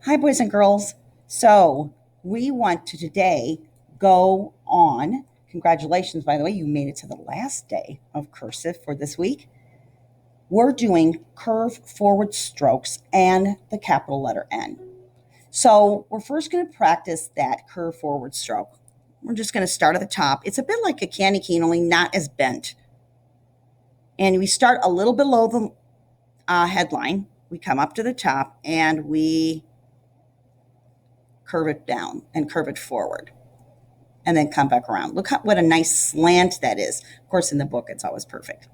Hi, boys and girls. So, we want to today go on. Congratulations, by the way, you made it to the last day of cursive for this week. We're doing curve forward strokes and the capital letter N. So, we're first going to practice that curve forward stroke. We're just going to start at the top. It's a bit like a candy cane, only not as bent. And we start a little below the headline. We come up to the top and we curve it down and curve it forward and then come back around. Look what a nice slant that is. Of course, in the book, it's always perfect.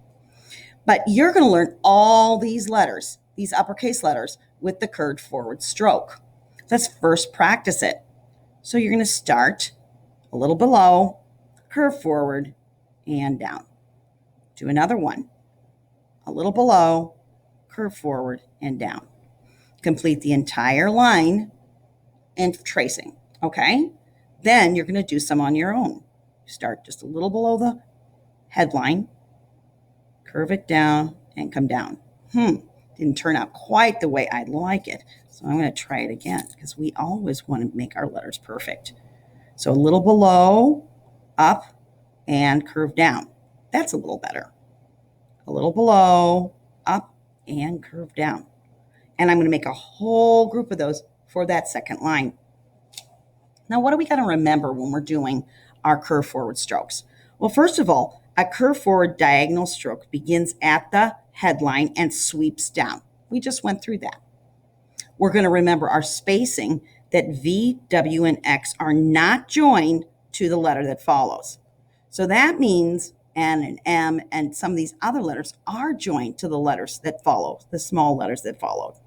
But you're going to learn all these letters, these uppercase letters, with the curved forward stroke. Let's first practice it. So you're going to start a little below, curve forward, and down. Do another one. A little below, curve forward, and down. Complete the entire line and tracing, okay? Then you're going to do some on your own. Start just a little below the headline, curve it down, and come down. Didn't turn out quite the way I'd like it. So I'm going to try it again because we always want to make our letters perfect. So a little below, up, and curve down. That's a little better. A little below, up, and curve down. And I'm going to make a whole group of those for that second line. Now, what do we got to remember when we're doing our curve forward strokes? Well, first of all, a curve forward diagonal stroke begins at the headline and sweeps down. We just went through that. We're going to remember our spacing, that V, W, and X are not joined to the letter that follows. So that means N and M and some of these other letters are joined to the letters that follow, the small letters that followed.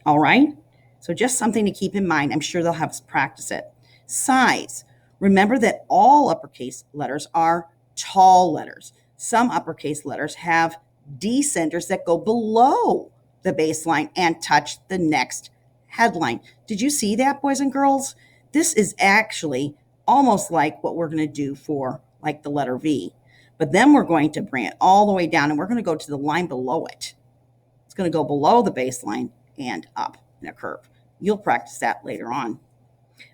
All right? So just something to keep in mind. I'm sure they'll have us practice it. Size. Remember that all uppercase letters are tall letters. Some uppercase letters have descenders that go below the baseline and touch the next headline. Did you see that, boys and girls? This is actually almost like what we're going to do for like the letter V. But then we're going to bring it all the way down and we're going to go to the line below it. It's going to go below the baseline and up in a curve. You'll practice that later on.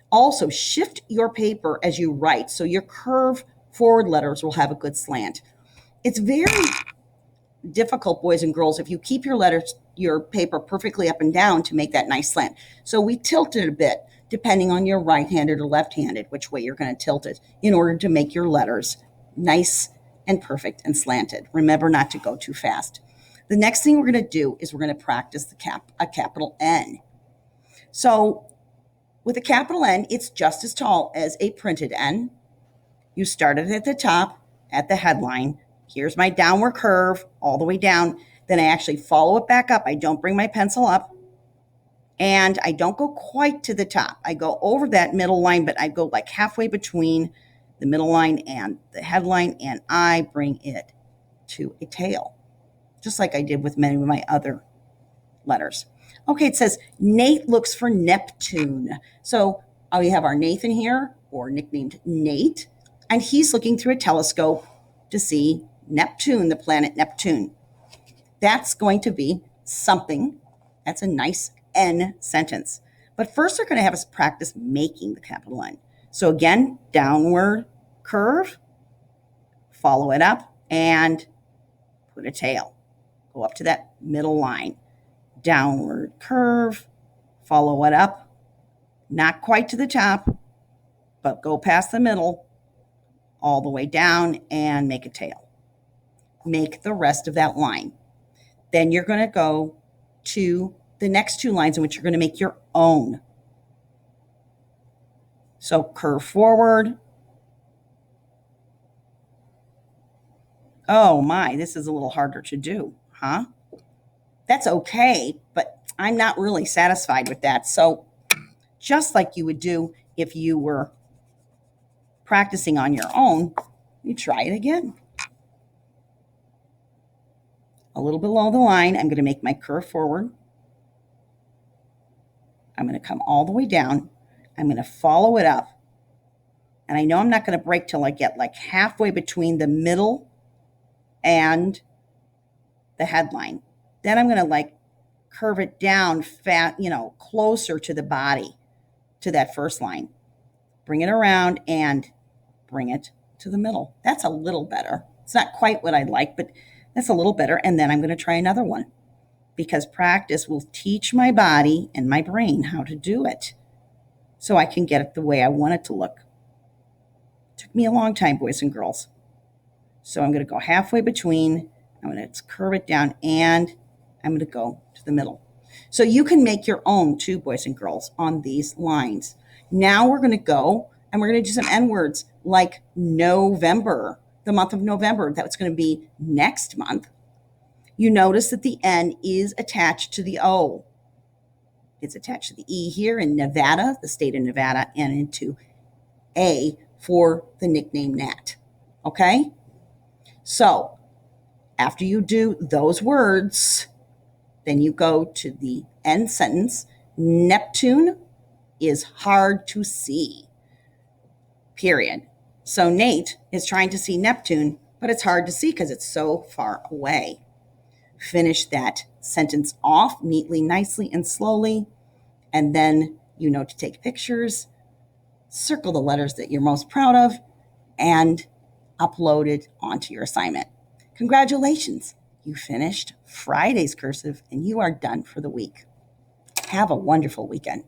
Also, shift your paper as you write so your curve forward letters will have a good slant. It's very difficult, boys and girls, if you keep your paper perfectly up and down to make that nice slant. So we tilt it a bit depending on your right-handed or left-handed, which way you're going to tilt it in order to make your letters nice and perfect and slanted. Remember not to go too fast. The next thing we're going to do is we're going to practice a capital N. So with a capital N, it's just as tall as a printed N. You start it at the top, at the headline. Here's my downward curve all the way down. Then I actually follow it back up. I don't bring my pencil up. And I don't go quite to the top. I go over that middle line, but I go like halfway between the middle line and the headline, and I bring it to a tail, just like I did with many of my other letters. Okay, it says Nate looks for Neptune. So we have our Nathan here, or nicknamed Nate, and he's looking through a telescope to see Neptune, the planet Neptune. That's going to be something. That's a nice N sentence. But first, they're going to have us practice making the capital N. So again, downward curve, follow it up, and put a tail. Go up to that middle line. Downward curve, follow it up, not quite to the top, but go past the middle, all the way down, and make a tail. Make the rest of that line. Then you're going to go to the next two lines in which you're going to make your own. So curve forward. Oh my, this is a little harder to do, huh? That's okay, but I'm not really satisfied with that. So just like you would do if you were practicing on your own, you try it again. A little below the line, I'm going to make my curve forward. I'm going to come all the way down. I'm going to follow it up. And I know I'm not going to break till I get like halfway between the middle and the headline. Then I'm going to like curve it down closer to the body, to that first line. Bring it around and bring it to the middle. That's a little better. It's not quite what I'd like, but that's a little better. And then I'm going to try another one, because practice will teach my body and my brain how to do it so I can get it the way I want it to look. It took me a long time, boys and girls. So I'm going to go halfway between. I'm going to curve it down, and I'm going to go to the middle. So you can make your own too, boys and girls, on these lines. Now we're going to go and we're going to do some N words like November, the month of November. That's going to be next month. You notice that the N is attached to the O. It's attached to the E here in Nevada, the state of Nevada, and into A for the nickname Nat. Okay? So after you do those words, then you go to the end sentence. Neptune is hard to see. Period. So Nate is trying to see Neptune, but it's hard to see because it's so far away. Finish that sentence off neatly, nicely, and slowly. And then you know to take pictures, circle the letters that you're most proud of, and upload it onto your assignment. Congratulations. You finished Friday's cursive and you are done for the week. Have a wonderful weekend.